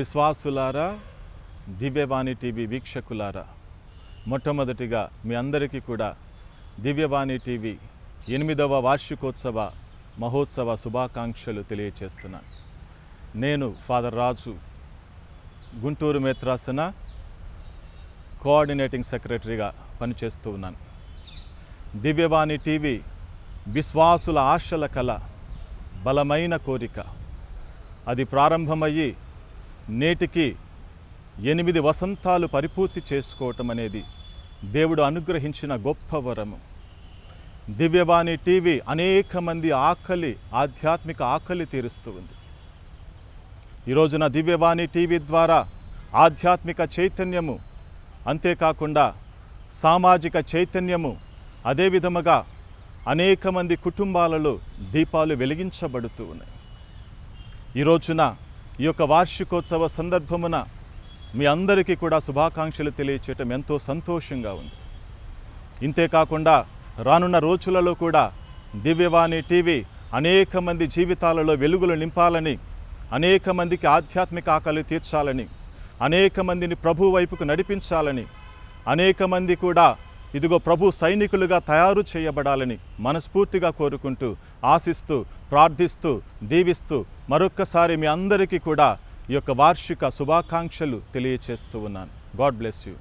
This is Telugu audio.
విశ్వాసులారా, దివ్యవాణి టీవీ వీక్షకులారా, మొట్టమొదటిగా మీ అందరికీ కూడా దివ్యవాణి టీవీ 8వ వార్షికోత్సవ మహోత్సవ శుభాకాంక్షలు తెలియచేస్తున్నాను. నేను ఫాదర్ రాజు, గుంటూరు మేత్రాసన కోఆర్డినేటింగ్ సెక్రటరీగా పనిచేస్తూ ఉన్నాను. దివ్యవాణి టీవీ విశ్వాసుల ఆశల కల, బలమైన కోరిక. అది ప్రారంభమయ్యి నేటికి 8 వసంతాలు పరిపూర్తి చేసుకోవటం అనేది దేవుడు అనుగ్రహించిన గొప్ప వరము. దివ్యవాణి టీవీ అనేక మంది ఆధ్యాత్మిక ఆకలి తీరుస్తూ ఉంది. ఈ రోజున దివ్యవాణి టీవీ ద్వారా ఆధ్యాత్మిక చైతన్యము, అంతేకాకుండా సామాజిక చైతన్యము, అదే విధముగా అనేక మంది కుటుంబాలలో దీపాలు వెలిగించబడుతూ ఉన్నాయి. ఈ రోజున ఈ యొక్క వార్షికోత్సవ సందర్భమున మీ అందరికీ కూడా శుభాకాంక్షలు తెలియచేయటం ఎంతో సంతోషంగా ఉంది. ఇంతేకాకుండా రానున్న రోజులలో కూడా దివ్యవాణి టీవీ అనేక మంది జీవితాలలో వెలుగులు నింపాలని, అనేక మందికి ఆధ్యాత్మిక ఆకలి తీర్చాలని, అనేక మందిని ప్రభు వైపుకు నడిపించాలని, అనేక మంది కూడా ఇదిగో ప్రభు సైనికులుగా తయారు చేయబడాలని మనస్ఫూర్తిగా కోరుకుంటూ, ఆశిస్తూ, ప్రార్థిస్తూ, దీవిస్తూ మరొక్కసారి మీ అందరికీ కూడా ఈ యొక్క వార్షిక శుభాకాంక్షలు తెలియచేస్తూ ఉన్నాను. God bless you.